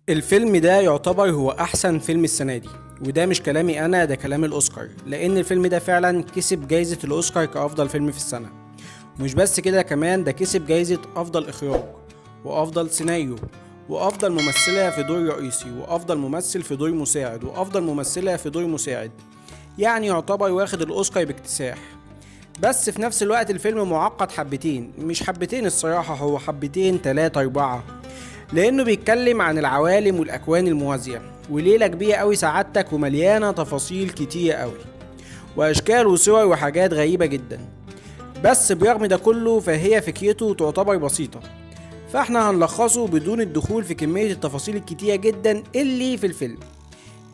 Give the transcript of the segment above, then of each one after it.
الفيلم ده يعتبر هو احسن فيلم السنة دي، وده مش كلامي انا، ده كلام الاوسكار، لان الفيلم ده فعلا كسب جايزة الاوسكار كافضل فيلم في السنة. مش بس كده، كمان ده كسب جايزة افضل اخراج وافضل سيناريو وافضل ممثلة في دور رئيسي وافضل ممثل في دور مساعد وافضل ممثلة في دور مساعد. يعني يعتبر واخد الاوسكار باكتساح. بس في نفس الوقت الفيلم معقد حبتين، مش حبتين الصراحة، هو حبتين تلاتة اربعة، لانه بيتكلم عن العوالم والاكوان الموازية، وليلة كبيرة قوي سعادتك ومليانة تفاصيل كتير قوي واشكال وصور وحاجات غريبة جدا. بس برغم ده كله فهي فكرته تعتبر بسيطة، فاحنا هنلخصه بدون الدخول في كمية التفاصيل الكتيرة جدا اللي في الفيلم.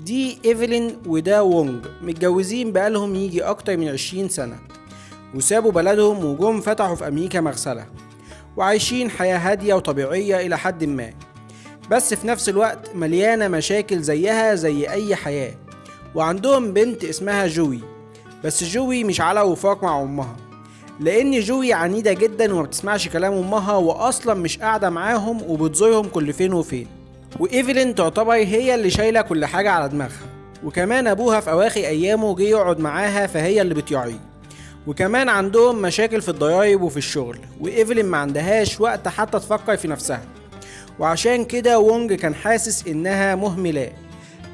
دي ايفلين وده وونج متجوزين بقالهم يجي اكتر من 20 سنة، وسابوا بلدهم وجم فتحوا في امريكا مغسلة، وعايشين حياة هادية وطبيعية الى حد ما، بس في نفس الوقت مليانة مشاكل زيها زي أي حياة. وعندهم بنت اسمها جوي، بس جوي مش على وفاق مع أمها، لأن جوي عنيدة جدا وما بتسمعش كلام أمها، وأصلا مش قاعدة معاهم وبتزورهم كل فين وفين. وإيفلين تعتبر هي اللي شايلة كل حاجة على دماغها، وكمان أبوها في أواخر أيامه جه يقعد معاها فهي اللي بتيعيه. وكمان عندهم مشاكل في الضرايب وفي الشغل، وإيفلين ما عندهاش وقت حتى تفكر في نفسها، وعشان كده وونج كان حاسس انها مهملاه.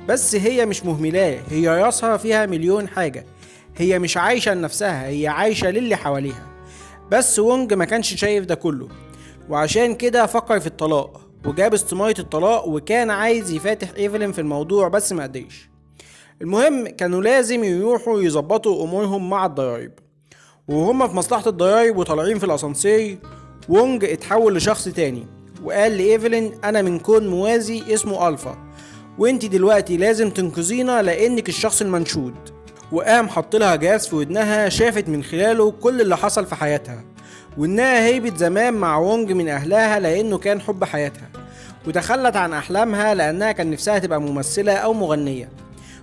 بس هي مش مهملاه، هي راسها فيها مليون حاجة، هي مش عايشة لنفسها، هي عايشة للي حواليها. بس وونج ما كانش شايف ده كله، وعشان كده فكر في الطلاق وجاب استمارة الطلاق، وكان عايز يفاتح ايفلين في الموضوع بس ما قدرش. المهم كانوا لازم يروحوا يظبطوا امورهم مع الضرايب، وهما في مصلحة الضرايب وطالعين في الاسانسير، وونج اتحول لشخص تاني وقال لإيفلين أنا من كون موازي اسمه ألفا، وانتي دلوقتي لازم تنقذينا لأنك الشخص المنشود. وقام حط لها جهاز في ودنها شافت من خلاله كل اللي حصل في حياتها، وإنها هيبت زمان مع وونج من أهلها لأنه كان حب حياتها، وتخلت عن أحلامها لأنها كان نفسها تبقى ممثلة أو مغنية،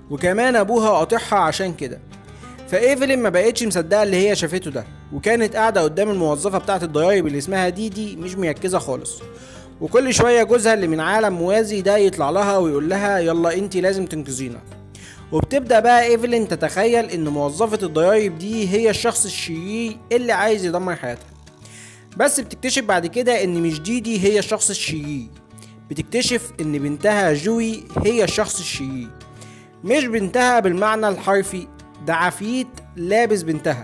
وكمان أبوها قاطعها عشان كده. فايفلين ما بقتش مصدقه اللي هي شافته ده، وكانت قاعده قدام الموظفه بتاعه الضرايب اللي اسمها ديدي مش مركزه خالص. وكل شويه جوزها اللي من عالم موازي ده يطلع لها ويقول لها يلا انتي لازم تنقذينا. وبتبدا بقى ايفلين تتخيل ان موظفه الضرايب دي هي الشخص الشرير اللي عايز يدمر حياتها. بس بتكتشف بعد كده ان مش ديدي هي الشخص الشرير، بتكتشف ان بنتها جوي هي الشخص الشرير. مش بنتها بالمعنى الحرفي، ده عفيت لابس بنتها.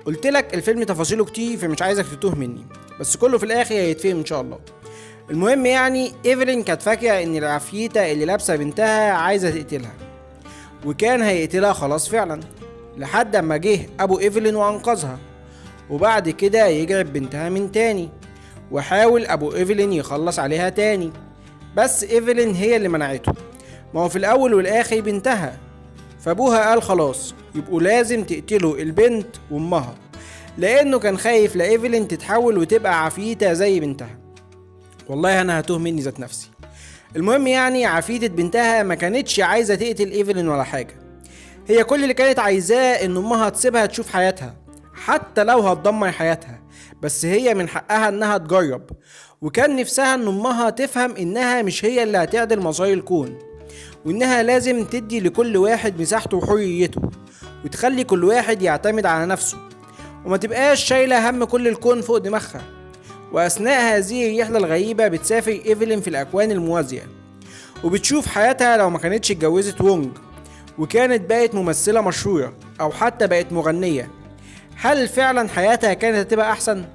قلت لك الفيلم تفاصيله كتير فمش عايزك تتوه مني، بس كله في الاخر هيتفهم ان شاء الله. المهم يعني ايفلين كانت فاكره ان العفيته اللي لابسه بنتها عايزه تقتلها، وكان هيقتلها خلاص فعلا، لحد اما جه ابو ايفلين وانقذها. وبعد كده يجرب بنتها من تاني، وحاول ابو ايفلين يخلص عليها تاني، بس ايفلين هي اللي منعته. ما هو في الاول والاخر بنتها، فابوها قال خلاص يبقوا لازم تقتلوا البنت وامها، لانه كان خايف لايفلين تتحول وتبقى عفيتة زي بنتها. والله انا هتوه مني ذات نفسي. المهم يعني عفيتة بنتها ما كانتش عايزة تقتل ايفلين ولا حاجة، هي كل اللي كانت عايزاه ان امها تسيبها تشوف حياتها حتى لو هتدمر حياتها، بس هي من حقها انها تجرب. وكان نفسها ان امها تفهم انها مش هي اللي هتعدل مصير الكون، وإنها لازم تدي لكل واحد مساحته وحريته، وتخلي كل واحد يعتمد على نفسه، وما تبقاش شايلة هم كل الكون فوق دماغها. وأثناء هذه الرحلة الغريبة بتسافر إيفلين في الأكوان الموازية، وبتشوف حياتها لو ما كانتش اتجوزت وونج وكانت بقت ممثلة مشهورة أو حتى بقت مغنية. هل فعلا حياتها كانت هتبقى أحسن؟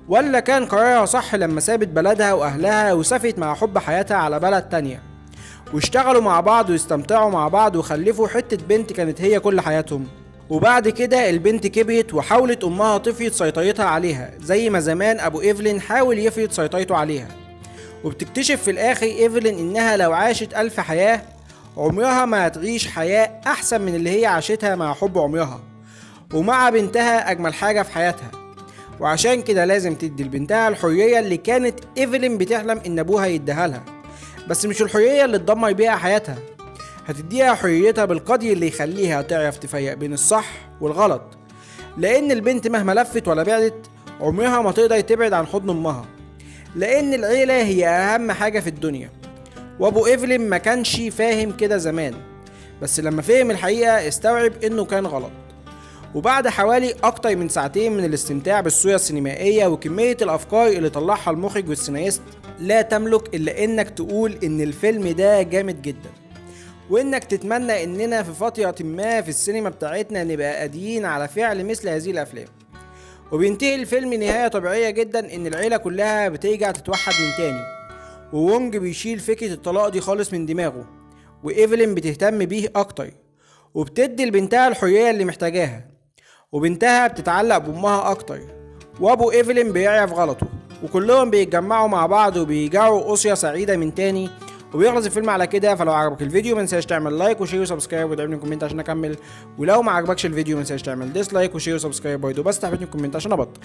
ولا كان قرارها صح لما سابت بلدها وأهلها وسافرت مع حب حياتها على بلد تانية، واشتغلوا مع بعض واستمتعوا مع بعض وخلفوا حتة بنت كانت هي كل حياتهم؟ وبعد كده البنت كبرت وحاولت امها تفرض سيطرتها عليها زي ما زمان ابو ايفلين حاول يفرض سيطرته عليها. وبتكتشف في الاخر ايفلين انها لو عاشت 1000 حياة عمرها ما هتعيش حياة احسن من اللي هي عاشتها مع حب عمرها ومع بنتها اجمل حاجة في حياتها. وعشان كده لازم تدي لبنتها الحرية اللي كانت ايفلين بتحلم ان ابوها يديها لها، بس مش الحرية اللي تدمر بيها حياتها، هتديها حريتها بالقدر اللي يخليها تعرف تفرق بين الصح والغلط. لأن البنت مهما لفت ولا بعدت عمرها ما تقدر تبعد عن حضن أمها، لأن العيلة هي أهم حاجة في الدنيا. وابو ايفلين ما كانش فاهم كده زمان، بس لما فهم الحقيقة استوعب انه كان غلط. وبعد حوالي اكتر من ساعتين من الاستمتاع بالصورة السينمائية وكمية الافكار اللي طلعها المخرج والسيناريست، لا تملك الا انك تقول ان الفيلم ده جامد جدا، وانك تتمنى اننا في فترة ما في السينما بتاعتنا نبقى قادرين على فعل مثل هذه الافلام. وبينتهي الفيلم نهاية طبيعية جدا، ان العيلة كلها بترجع تتوحد من تاني، وونج بيشيل فكرة الطلاق دي خالص من دماغه، وإيفلين بتهتم بيه أكتر وبتدي لبنتها الحرية اللي محتاجاها، وبنتها بتتعلق بأمها أكتر، وأبو إيفلين بيعرف غلطه، وكلهم بيتجمعوا مع بعض وبيرجعوا أسرة سعيدة من تاني. وبيخلص الفيلم على كده. فلو عجبك الفيديو منساش تعمل لايك وشير وسبسكرايب وتعمل كومنت عشان اكمل، ولو ما عجبكش الفيديو منساش تعمل ديسلايك وشير وسبسكرايب برضه، بس تحبني الكومنت عشان ابطل.